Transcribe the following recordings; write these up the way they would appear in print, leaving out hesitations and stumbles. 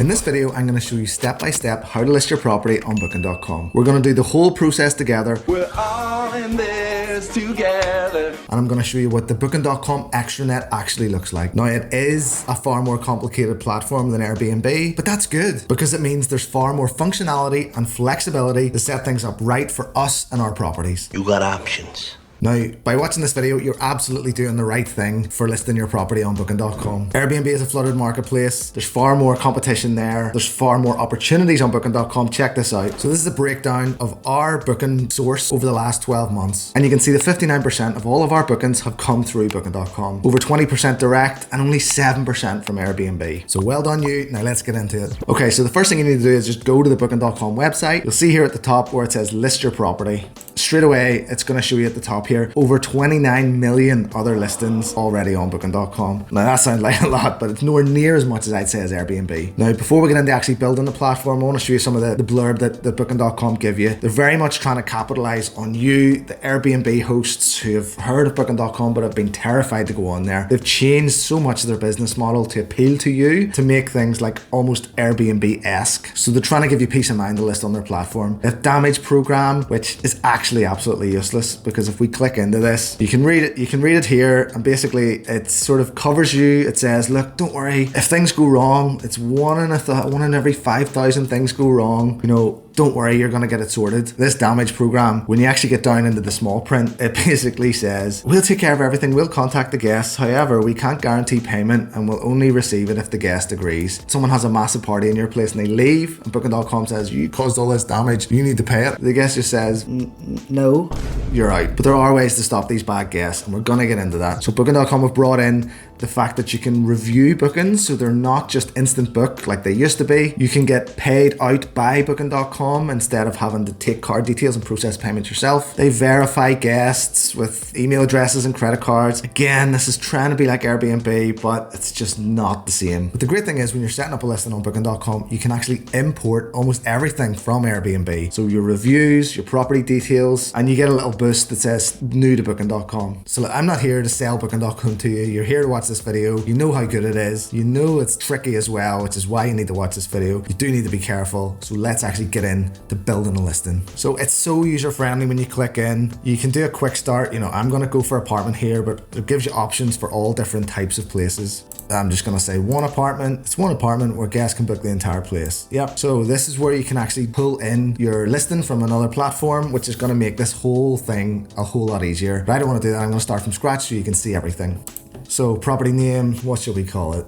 In this video, I'm going to show you step by step how to list your property on Booking.com. We're going to do the whole process together. We're all in this together. And I'm going to show you what the Booking.com Extranet actually looks like. Now, it is a far more complicated platform than Airbnb, but that's good because it means there's far more functionality and flexibility to set things up right for us and our properties. You got options. Now, by watching this video, you're absolutely doing the right thing for listing your property on Booking.com. Airbnb is a flooded marketplace. There's far more competition there. There's far more opportunities on Booking.com. Check this out. So this is a breakdown of our booking source over the last 12 months. And you can see that 59% of all of our bookings have come through Booking.com. Over 20% direct and only 7% from Airbnb. So well done you. Now let's get into it. Okay, so the first thing you need to do is just go to the Booking.com website. You'll see here at the top where it says list your property. Straight away, it's going to show you at the top here over 29 million other listings already on Booking.com. Now that sounds like a lot, but it's nowhere near as much as I'd say as Airbnb. Now before we get into actually building the platform, I want to show you some of the blurb that Booking.com give you. They're very much trying to capitalize on you, the Airbnb hosts who have heard of Booking.com but have been terrified to go on there. They've changed so much of their business model to appeal to you, to make things like almost Airbnb-esque. So they're trying to give you peace of mind to list on their platform. A damage program, which is actually absolutely useless, because if we click into this, you can read it here, and basically it sort of covers you. It says, look, don't worry, if things go wrong, it's one in every 5,000 things go wrong, you know, don't worry, you're going to get it sorted. This damage program, when you actually get down into the small print, it basically says, we'll take care of everything, we'll contact the guests, however, we can't guarantee payment and we'll only receive it if the guest agrees. Someone has a massive party in your place and they leave, and Booking.com says, you caused all this damage, you need to pay it. The guest just says, no, you're out. But there are ways to stop these bad guests, and we're going to get into that. So Booking.com have brought in the fact that you can review bookings, so they're not just instant book like they used to be. You can get paid out by Booking.com instead of having to take card details and process payments yourself. They verify guests with email addresses and credit cards. Again, this is trying to be like Airbnb, but it's just not the same. But the great thing is, when you're setting up a listing on Booking.com, you can actually import almost everything from Airbnb. So your reviews, your property details, and you get a little boost that says new to Booking.com. So look, I'm not here to sell Booking.com to you. You're here to watch this video. You know how good it is. You know it's tricky as well, which is why you need to watch this video. You do need to be careful. So let's actually get in to building a listing. So it's so user friendly when you click in. You can do a quick start. You know, I'm going to go for apartment here, but it gives you options for all different types of places. I'm just going to say one apartment. It's one apartment where guests can book the entire place. Yep. So this is where you can actually pull in your listing from another platform, which is going to make this whole thing a whole lot easier. But I don't want to do that. I'm going to start from scratch so you can see everything. So property name, what should we call it?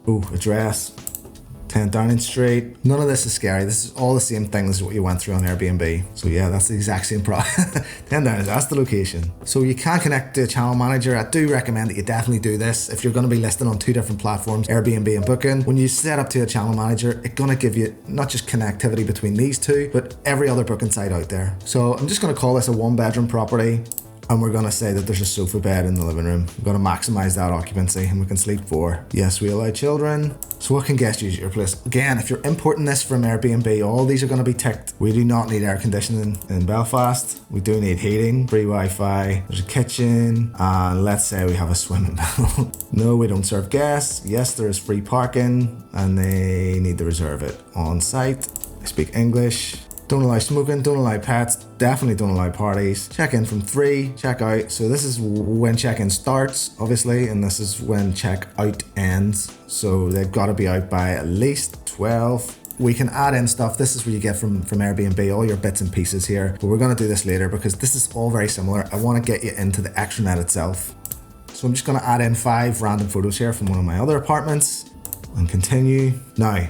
Oh, address, 10 Downing Street. None of this is scary. This is all the same thing as what you went through on Airbnb. So yeah, that's the exact same product. 10 Downing, that's the location. So you can connect to a channel manager. I do recommend that you definitely do this if you're going to be listing on two different platforms, Airbnb and Booking. When you set up to a channel manager, it's going to give you not just connectivity between these two, but every other booking site out there. So I'm just going to call this a 1-bedroom property. And we're going to say that there's a sofa bed in the living room. We're going to maximize that occupancy, and we can sleep 4. Yes, we allow children. So what can guests use at your place? Again, if you're importing this from Airbnb, all these are going to be ticked. We do not need air conditioning in Belfast. We do need heating, free Wi-Fi. There's a kitchen, and let's say we have a swimming pool. No, we don't serve guests. Yes, there is free parking, and they need to reserve it on site. They speak English. Don't allow smoking, don't allow pets, definitely don't allow parties. Check in from 3, check out. So this is when check-in starts, obviously, and this is when check-out ends. So they've got to be out by at least 12. We can add in stuff. This is where you get from Airbnb, all your bits and pieces here. But we're going to do this later because this is all very similar. I want to get you into the Extranet itself. So I'm just going to add in 5 random photos here from one of my other apartments and continue. Now,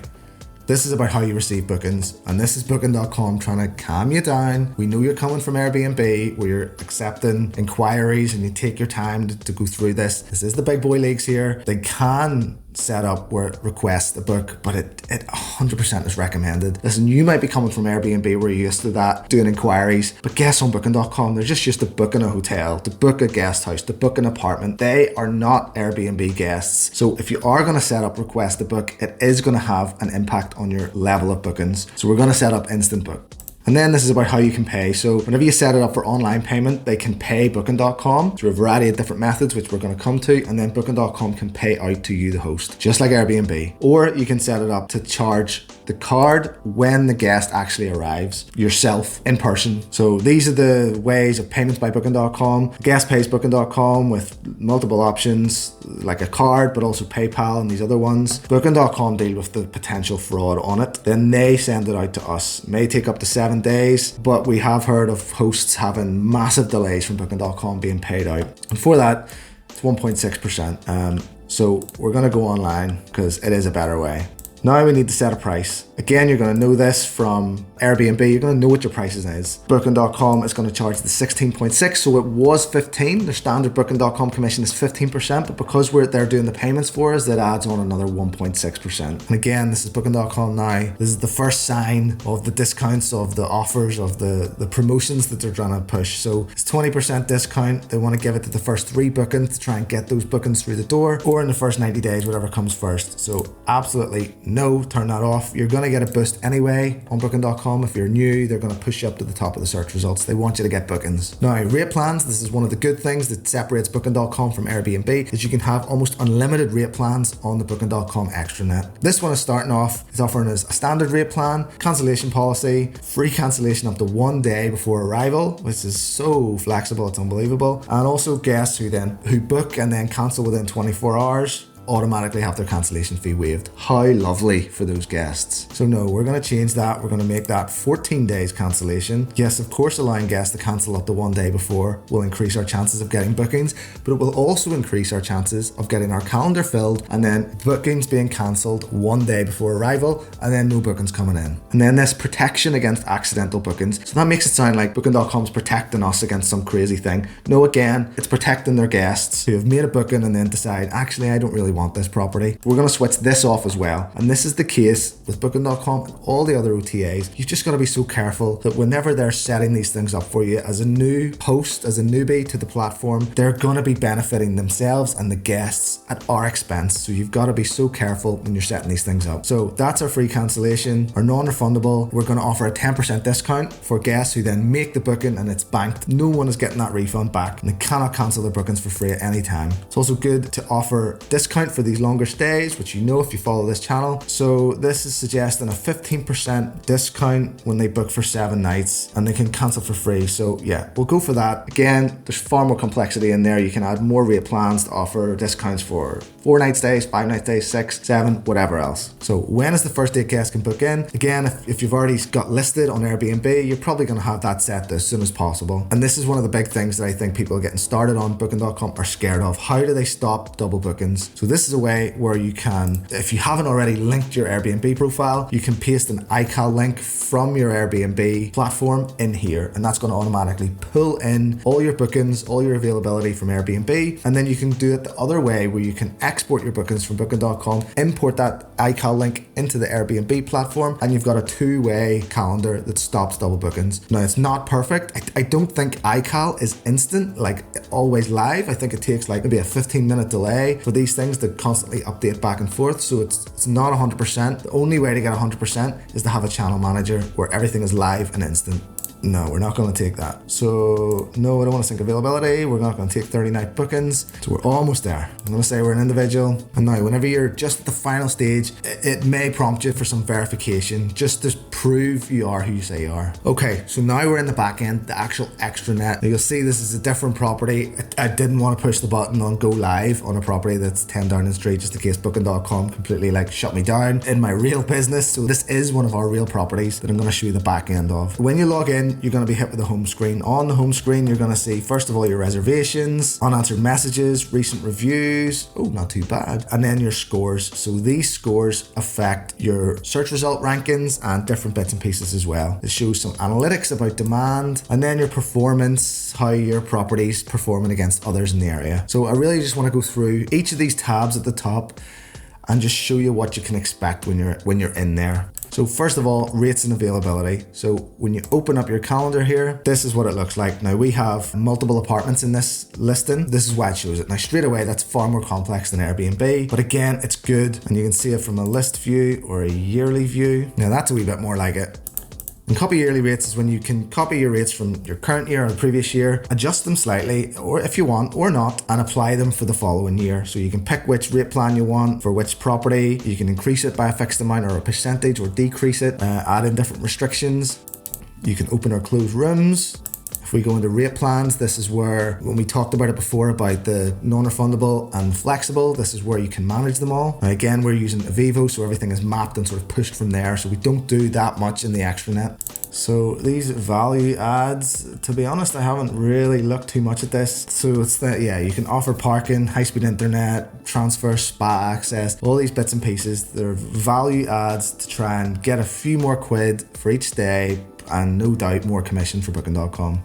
this is about how you receive bookings, and this is Booking.com trying to calm you down. We know you're coming from Airbnb where you're accepting inquiries and you take your time to go through this. This is the big boy leagues here. They can set up where it requests the book, but it 100% is recommended. Listen, you might be coming from Airbnb where you're used to that, doing inquiries, but guests on Booking.com, they're just used to booking a hotel, to book a guest house, to book an apartment. They are not Airbnb guests. So if you are going to set up request to book, it is going to have an impact on your level of bookings. So we're going to set up instant book. And then this is about how you can pay. So whenever you set it up for online payment, they can pay Booking.com through a variety of different methods, which we're going to come to, and then Booking.com can pay out to you, the host, just like Airbnb. Or you can set it up to charge the card when the guest actually arrives yourself in person. So these are the ways of payments by Booking.com. Guest pays Booking.com with multiple options like a card, but also PayPal and these other ones. Booking.com deal with the potential fraud on it. Then they send it out to us. It may take up to 7 days, but we have heard of hosts having massive delays from Booking.com being paid out. And for that, it's 1.6%. So we're gonna go online because it is a better way. Now we need to set a price. Again, you're going to know this from Airbnb. You're going to know what your prices is. Booking.com is going to charge the 16.6, so it was 15. The standard Booking.com commission is 15%, but because they're doing the payments for us, that adds on another 1.6%. And again, this is Booking.com now. This is the first sign of the discounts, of the offers, of the promotions that they're trying to push. So it's 20% discount. They want to give it to the first 3 bookings to try and get those bookings through the door, or in the first 90 days, whatever comes first. So absolutely no, turn that off. You're going to get a boost anyway on Booking.com. If you're new, they're going to push you up to the top of the search results. They want you to get bookings. Now, rate plans, this is one of the good things that separates Booking.com from Airbnb, is you can have almost unlimited rate plans on the Booking.com Extranet. This one is starting off, it's offering us a standard rate plan, cancellation policy, free cancellation up to 1 day before arrival, which is so flexible, it's unbelievable. And also guests who book and then cancel within 24 hours automatically have their cancellation fee waived. How lovely for those guests. So no, we're going to change that. We're going to make that 14 days cancellation. Yes, of course, allowing guests to cancel up to 1 day before will increase our chances of getting bookings, but it will also increase our chances of getting our calendar filled and then bookings being cancelled 1 day before arrival and then no bookings coming in. And then this protection against accidental bookings. So that makes it sound like Booking.com's protecting us against some crazy thing. No, again, it's protecting their guests who have made a booking and then decide, actually, I don't really want this property. We're going to switch this off as well. And this is the case with Booking.com and all the other OTAs. You've just got to be so careful that whenever they're setting these things up for you as a new host, as a newbie to the platform, they're going to be benefiting themselves and the guests at our expense. So you've got to be so careful when you're setting these things up. So that's our free cancellation, our non-refundable. We're going to offer a 10% discount for guests who then make the booking and it's banked. No one is getting that refund back and they cannot cancel their bookings for free at any time. It's also good to offer discount for these longer stays, which you know if you follow this channel. So this is suggesting a 15% discount when they book for 7 nights and they can cancel for free. So yeah, we'll go for that. Again, there's far more complexity in there. You can add more rate plans to offer discounts for 4 night stays, 5 night stays, 6, 7, whatever else. So when is the first date guest can book in? Again, if you've already got listed on Airbnb, you're probably going to have that set as soon as possible. And this is one of the big things that I think people getting started on Booking.com are scared of. How do they stop double bookings? So this is a way where you can, if you haven't already linked your Airbnb profile, you can paste an iCal link from your Airbnb platform in here, and that's going to automatically pull in all your bookings, all your availability from Airbnb. And then you can do it the other way where you can export your bookings from Booking.com, import that iCal link into the Airbnb platform, and you've got a 2-way calendar that stops double bookings. Now, it's not perfect. I don't think iCal is instant, like always live. I think it takes like maybe a 15-minute delay for these things to constantly update back and forth. So it's not 100%. The only way to get 100% is to have a channel manager where everything is live and instant. No, we're not going to take that. So no, I don't want to sync availability. We're not going to take 30 night bookings. So we're almost there. I'm going to say we're an individual. And now whenever you're just at the final stage, it may prompt you for some verification just to prove you are who you say you are. Okay, so now we're in the back end, the actual extranet. Now you'll see this is a different property. I didn't want to push the button on go live on a property that's 10 Downing Street just in case Booking.com completely like shut me down in my real business. So this is one of our real properties that I'm going to show you the back end of. When you log in, you're going to be hit with the home screen. On the home screen, you're going to see, first of all, your reservations, unanswered messages, recent reviews. Oh, not too bad. And then your scores. So these scores affect your search result rankings and different bits and pieces as well. It shows some analytics about demand and then your performance, how your property's performing against others in the area. So I really just want to go through each of these tabs at the top and just show you what you can expect when you're in there. So first of all, rates and availability. So when you open up your calendar here, this is what it looks like. Now we have multiple apartments in this listing. This is why it shows it. Now straight away, that's far more complex than Airbnb, but again, it's good. And you can see it from a list view or a yearly view. Now that's a wee bit more like it. And copy yearly rates is when you can copy your rates from your current year or the previous year, adjust them slightly, or if you want, or not, and apply them for the following year. So you can pick which rate plan you want for which property. You can increase it by a fixed amount or a percentage, or decrease it, add in different restrictions. You can open or close rooms. If we go into rate plans, this is where, when we talked about it before about the non-refundable and flexible, this is where you can manage them all. Now again, we're using Avivo, so everything is mapped and sort of pushed from there, so we don't do that much in the Extranet. So these value adds, to be honest, I haven't really looked too much at this. So it's that, yeah, you can offer parking, high-speed internet, transfer, spa access, all these bits and pieces. They're value adds to try and get a few more quid for each day, and no doubt more commission for Booking.com.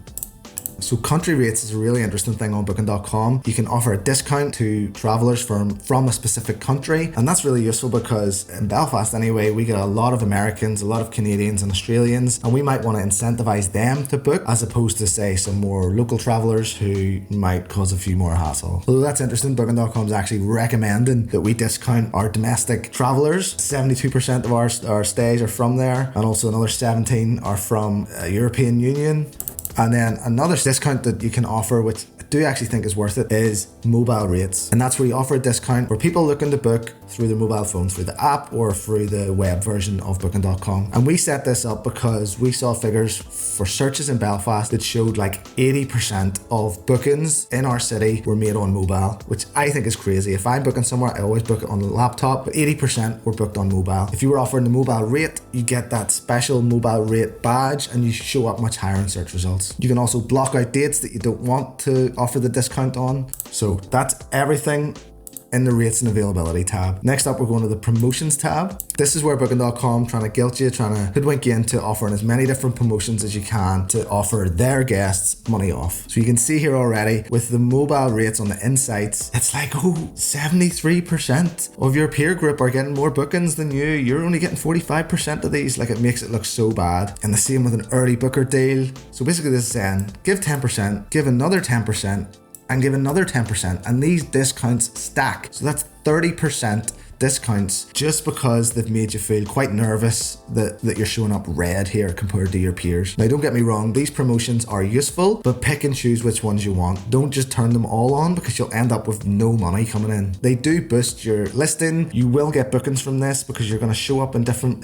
So country rates is a really interesting thing on Booking.com. You can offer a discount to travelers from a specific country, and that's really useful because in Belfast anyway, we get a lot of Americans, a lot of Canadians and Australians, and we might want to incentivize them to book as opposed to say some more local travelers who might cause a few more hassle. Although that's interesting, Booking.com is actually recommending that we discount our domestic travelers. 72% of our stays are from there, and also another 17 are from European Union. And then another discount that you can offer, which I do actually think is worth it, is mobile rates. And that's where you offer a discount for people looking to book through their mobile phone, through the app or through the web version of Booking.com. And we set this up because we saw figures for searches in Belfast that showed like 80% of bookings in our city were made on mobile, which I think is crazy. If I'm booking somewhere, I always book it on the laptop, but 80% were booked on mobile. If you were offering the mobile rate, you get that special mobile rate badge and you show up much higher in search results. You can also block out dates that you don't want to offer the discount on. So that's everything in the rates and availability tab. Next up, we're going to the promotions tab. This is where Booking.com trying to guilt you, trying to hoodwink you into offering as many different promotions as you can to offer their guests money off. So you can see here already with the mobile rates on the insights, it's like, oh, 73% of your peer group are getting more bookings than you. You're only getting 45% of these. Like, it makes it look so bad. And the same with an early booker deal. So basically this is saying, give 10%, give another 10%, and give another 10%, and these discounts stack. So that's 30% discounts just because they've made you feel quite nervous that you're showing up red here compared to your peers. Now don't get me wrong, these promotions are useful, but pick and choose which ones you want. Don't just turn them all on because you'll end up with no money coming in. They do boost your listing. You will get bookings from this because you're going to show up in different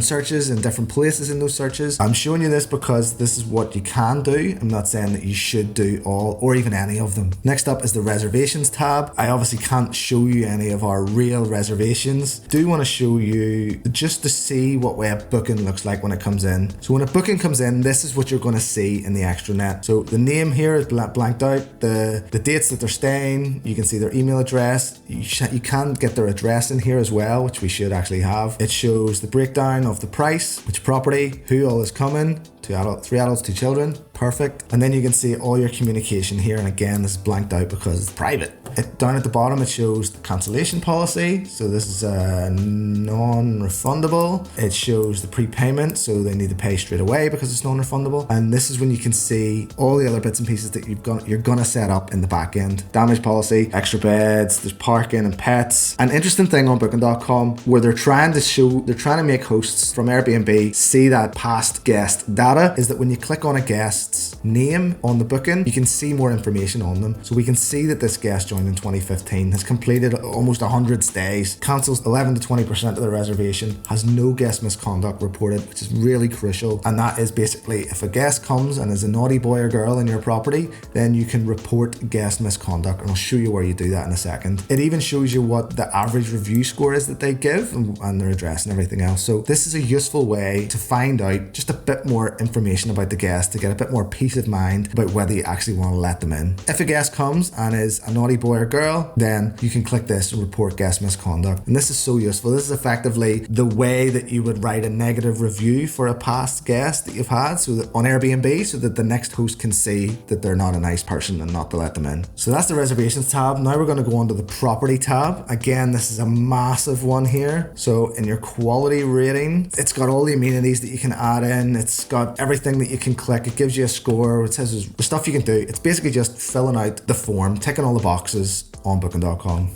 searches, in different places in those searches. I'm showing you this because this is what you can do. I'm not saying that you should do all or even any of them. Next up is the reservations tab. I obviously can't show you any of our real reservations. Do want to show you just to see what way a booking looks like when it comes in. So when a booking comes in, this is what you're going to see in the Extranet. So the name here is blanked out, the dates that they're staying, you can see their email address. You can get their address in here as well, which we should actually have. It shows the breakdown of the price, which property, who all is coming, 3 adults, 2 children, perfect. And then you can see all your communication here, and again this is blanked out because it's private. Down at the bottom it shows the cancellation policy, so this is non-refundable. It shows the prepayment, so they need to pay straight away because it's non-refundable. And this is when you can see all the other bits and pieces that you're gonna set up in the back end. Damage policy, extra beds, there's parking and pets. An interesting thing on Booking.com where they're trying to make hosts from Airbnb see that past guest data is that when you click on a guest's name on the booking, you can see more information on them. So we can see that this guest joined in 2015, has completed almost 100 stays, cancels 11 to 20% of the reservation, has no guest misconduct reported, which is really crucial. And that is basically, if a guest comes and is a naughty boy or girl in your property, then you can report guest misconduct, and I'll show you where you do that in a second. It even shows you what the average review score is that they give and their address and everything else. So this is a useful way to find out just a bit more information about the guest, to get a bit more peace of mind about whether you actually want to let them in. If a guest comes and is a naughty boy or girl, then you can click this and report guest misconduct. And this is so useful. This is effectively the way that you would write a negative review for a past guest that you've had, so that on Airbnb, so that the next host can see that they're not a nice person and not to let them in. So that's the reservations tab. Now we're going to go on to the property tab. Again, this is a massive one here. So in your quality rating, it's got all the amenities that you can add in. It's got everything that you can click. It gives you a score. It says the stuff you can do. It's basically just filling out the form, ticking all the boxes on Booking.com.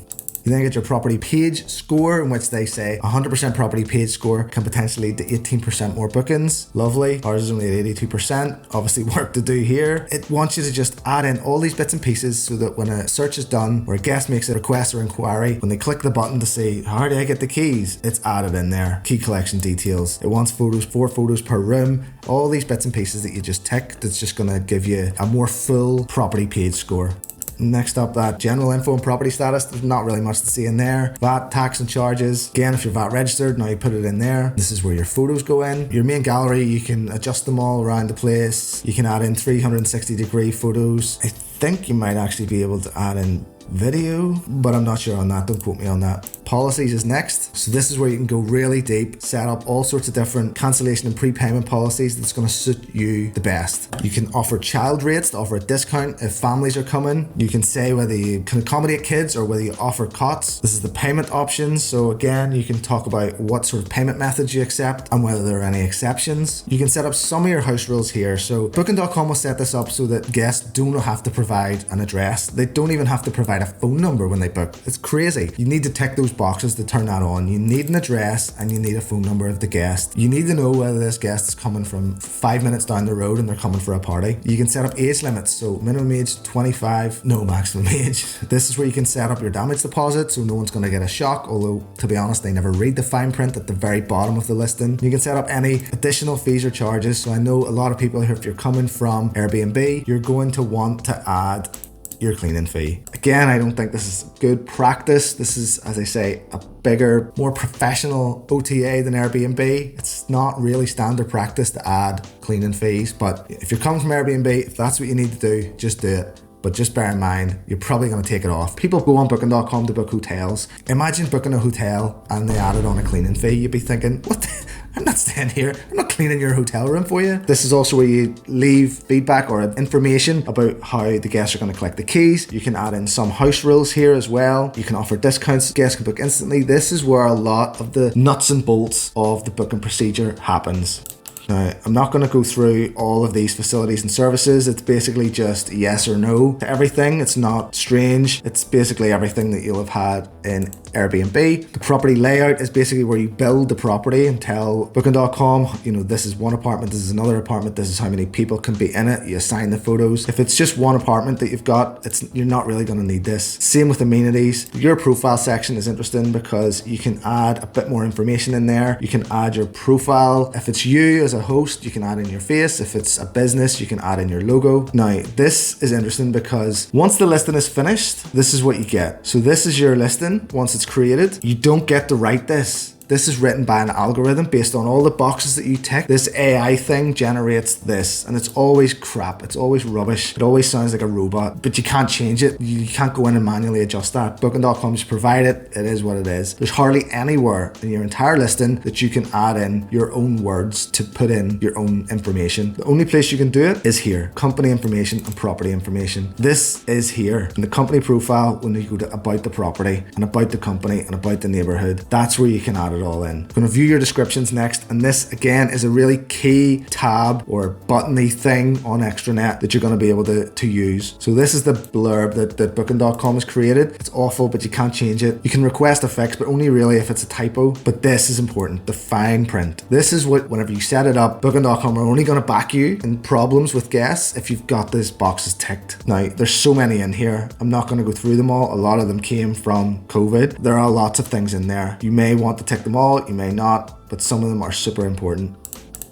You then get your property page score, in which they say 100% property page score can potentially lead to 18% more bookings. Lovely. Ours is only at 82%. Obviously work to do here. It wants you to just add in all these bits and pieces so that when a search is done or a guest makes a request or inquiry, when they click the button to say, how do I get the keys? It's added in there. Key collection details. It wants photos, 4 photos per room. All these bits and pieces that you just tick, that's just going to give you a more full property page score. Next up, that general info and property status. There's not really much to see in there. VAT, tax and charges. Again, if you're VAT registered, now you put it in there. This is where your photos go in. Your main gallery, you can adjust them all around the place. You can add in 360-degree photos. I think you might actually be able to add in video, but I'm not sure on that. Don't quote me on that. Policies is next. So this is where you can go really deep, set up all sorts of different cancellation and prepayment policies that's going to suit you the best. You can offer child rates to offer a discount if families are coming. You can say whether you can accommodate kids or whether you offer cots. This is the payment options. So again, you can talk about what sort of payment methods you accept and whether there are any exceptions. You can set up some of your house rules here. So Booking.com will set this up so that guests do not have to provide an address. They don't even have to provide a phone number when they book. It's crazy. You need to tick those boxes to turn that on. You need an address and you need a phone number of the guest. You need to know whether this guest is coming from 5 minutes down the road and they're coming for a party. You can set up age limits. So minimum age 25, no maximum age. This is where you can set up your damage deposit so no one's going to get a shock, although to be honest they never read the fine print at the very bottom of the listing. You can set up any additional fees or charges. So I know a lot of people here, if you're coming from Airbnb, you're going to want to add your cleaning fee. Again, I don't think this is good practice. This is, as I say, a bigger, more professional OTA than Airbnb. It's not really standard practice to add cleaning fees, but if you're coming from Airbnb, if that's what you need to do, just do it. But just bear in mind, you're probably going to take it off. People go on Booking.com to book hotels. Imagine booking a hotel and they added on a cleaning fee. You'd be thinking, what the? I'm not staying here. I'm not cleaning your hotel room for you. This is also where you leave feedback or information about how the guests are going to collect the keys. You can add in some house rules here as well. You can offer discounts. Guests can book instantly. This is where a lot of the nuts and bolts of the booking procedure happens. Now, I'm not going to go through all of these facilities and services. It's basically just yes or no to everything. It's not strange. It's basically everything that you'll have had in Airbnb. The property layout is basically where you build the property and tell Booking.com, you know, this is one apartment, this is another apartment, this is how many people can be in it. You assign the photos. If it's just one apartment that you've got, you're not really going to need this. Same with amenities. Your profile section is interesting because you can add a bit more information in there. You can add your profile. If it's you as a host, you can add in your face. If it's a business, you can add in your logo. Now, this is interesting because once the listing is finished, this is what you get. So this is your listing. Once it's created, you don't get to write this. This is written by an algorithm based on all the boxes that you tick. This AI thing generates this, and it's always crap. It's always rubbish. It always sounds like a robot, but you can't change it. You can't go in and manually adjust that. Booking.com just provide it. It is what it is. There's hardly anywhere in your entire listing that you can add in your own words to put in your own information. The only place you can do it is here. Company information and property information. This is here. In the company profile, when you go to about the property and about the company and about the neighborhood, that's where you can add it all in. I'm going to view your descriptions next, and this again is a really key tab or buttony thing on Extranet that you're going to be able to use. So this is the blurb that Booking.com has created. It's awful, but you can't change it. You can request a fix, but only really if it's a typo. But this is important, the fine print. This is what, whenever you set it up, Booking.com are only going to back you in problems with guests if you've got these boxes ticked. Now, there's so many in here. I'm not going to go through them all. A lot of them came from COVID. There are lots of things in there. You may want to tick them all, you may not, but some of them are super important.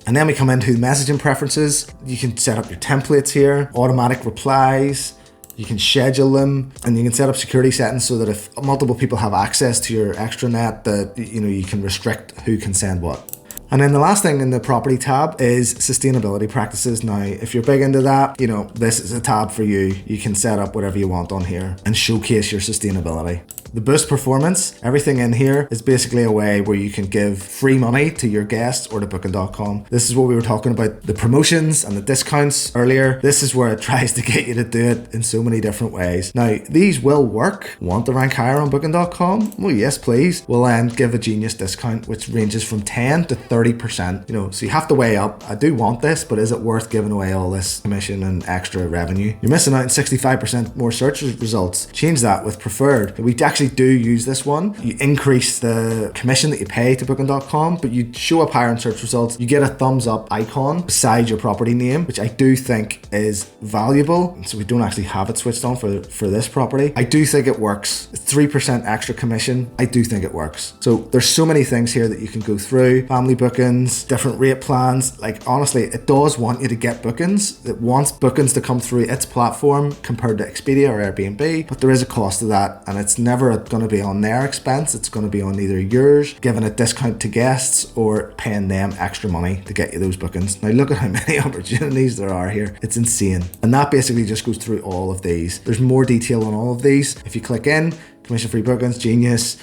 And then we come into messaging preferences. You can set up your templates here, automatic replies, you can schedule them, and you can set up security settings so that if multiple people have access to your extranet, that you can restrict who can send what. And then the last thing in the property tab is sustainability practices. Now, if you're big into that, this is a tab for you. You can set up whatever you want on here and showcase your sustainability. The boost performance, everything in here is basically a way where you can give free money to your guests or to Booking.com. This is what we were talking about, the promotions and the discounts earlier. This is where it tries to get you to do it in so many different ways. Now, these will work. Want to rank higher on Booking.com? Well, yes, please. We'll then give a genius discount, which ranges from 10 to 30%. So you have to weigh up, I do want this, but is it worth giving away all this commission and extra revenue? You're missing out on 65% more search results. Change that with preferred. We actually actually do use this one, you increase the commission that you pay to Booking.com, but you show up higher in search results. You get a thumbs up icon beside your property name, which I do think is valuable. So we don't actually have it switched on for this property. I do think it works. It's 3% extra commission. I do think it works. So there's so many things here that you can go through. Family bookings, different rate plans. Like honestly, it does want you to get bookings. It wants bookings to come through its platform compared to Expedia or Airbnb, but there is a cost to that, and it's never going to be on their expense. It's going to be on either yours, giving a discount to guests, or paying them extra money to get you those bookings. Now look at how many opportunities there are here. It's insane. And that basically just goes through all of these. There's more detail on all of these. If you click in, commission-free bookings, Genius,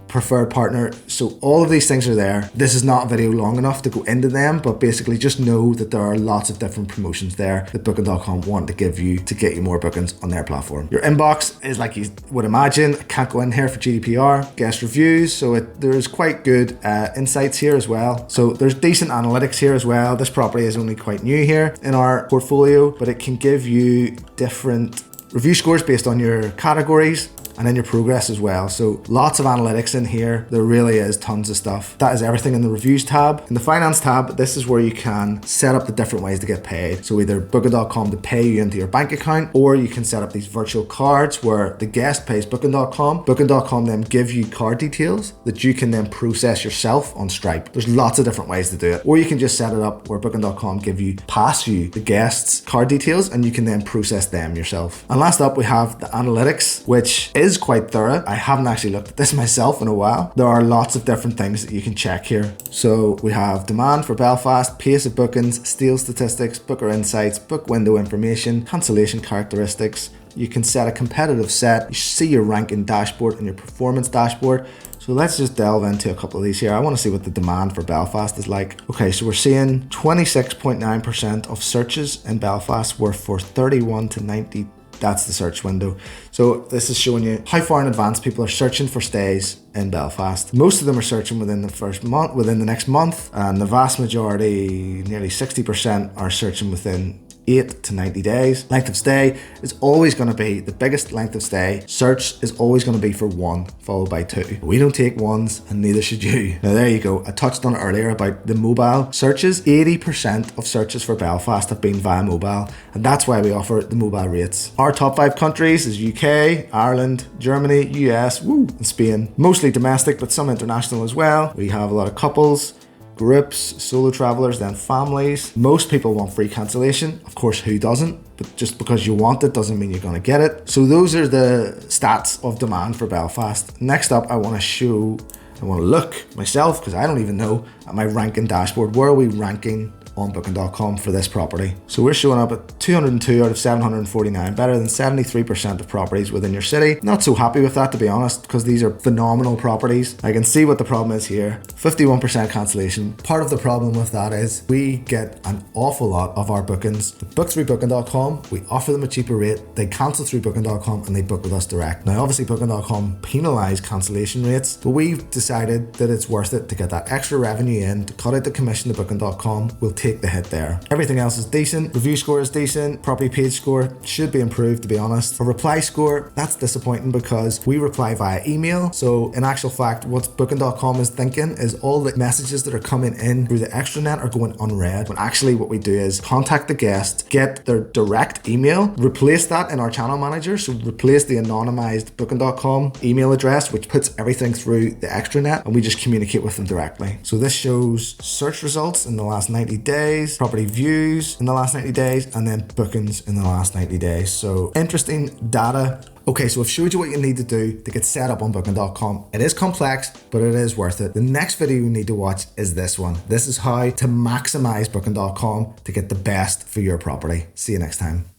preferred partner. So all of these things are there. This is not a video long enough to go into them, but basically just know that there are lots of different promotions there that Booking.com want to give you to get you more bookings on their platform. Your inbox is like you would imagine. I can't go in here for GDPR, guest reviews. So there's quite good insights here as well. So there's decent analytics here as well. This property is only quite new here in our portfolio, but it can give you different review scores based on your categories and then your progress as well. So lots of analytics in here. There really is tons of stuff. That is everything in the reviews tab. In the finance tab, this is where you can set up the different ways to get paid. So either Booking.com to pay you into your bank account, or you can set up these virtual cards where the guest pays Booking.com. Booking.com then give you card details that you can then process yourself on Stripe. There's lots of different ways to do it. Or you can just set it up where Booking.com pass you the guest's card details, and you can then process them yourself. And last up, we have the analytics, which is quite thorough. I haven't actually looked at this myself in a while. There are lots of different things that you can check here. So we have demand for Belfast, pace of bookings, steal statistics, booker insights, book window information, cancellation characteristics. You can set a competitive set. You see your ranking dashboard and your performance dashboard. So let's just delve into a couple of these here. I want to see what the demand for Belfast is like. Okay, so we're seeing 26.9% of searches in Belfast were for 31 to 90. That's the search window. So this is showing you how far in advance people are searching for stays in Belfast. Most of them are searching within the first month, within the next month, and the vast majority, nearly 60%, are searching within 8 to 90 days. Length of stay is always going to be the biggest length of stay. Search is always going to be for 1 followed by 2. We don't take 1s, and neither should you. Now there you go. I touched on it earlier about the mobile searches. 80% of searches for Belfast have been via mobile, and that's why we offer the mobile rates. Our top 5 countries is UK, Ireland, Germany, US, and Spain. Mostly domestic, but some international as well. We have a lot of couples, groups, solo travelers, then families. Most people want free cancellation. Of course, who doesn't? But just because you want it doesn't mean you're going to get it. So those are the stats of demand for Belfast. Next up, I want to look myself, because I don't even know, at my ranking dashboard. Where are we ranking on Booking.com for this property? So we're showing up at 202 out of 749, better than 73% of properties within your city. Not so happy with that, to be honest, because these are phenomenal properties. I can see what the problem is here. 51% cancellation. Part of the problem with that is we get an awful lot of our bookings that book through Booking.com. We offer them a cheaper rate. They cancel through Booking.com and they book with us direct. Now, obviously Booking.com penalize cancellation rates, but we've decided that it's worth it to get that extra revenue in, to cut out the commission to Booking.com. We'll take the hit there. Everything else is decent. Review score is decent. Property page score should be improved, to be honest. A reply score, that's disappointing because we reply via email. So in actual fact, what Booking.com is thinking is all the messages that are coming in through the extranet are going unread, when actually what we do is contact the guest, get their direct email, replace that in our channel manager. So replace the anonymized Booking.com email address, which puts everything through the extranet, and we just communicate with them directly. So this shows search results in the last 90 days, property views in the last 90 days, and then bookings in the last 90 days. So interesting data. Okay, so I've showed you what you need to do to get set up on Booking.com. It is complex, but it is worth it. The next video you need to watch is this one. This is how to maximize Booking.com to get the best for your property. See you next time.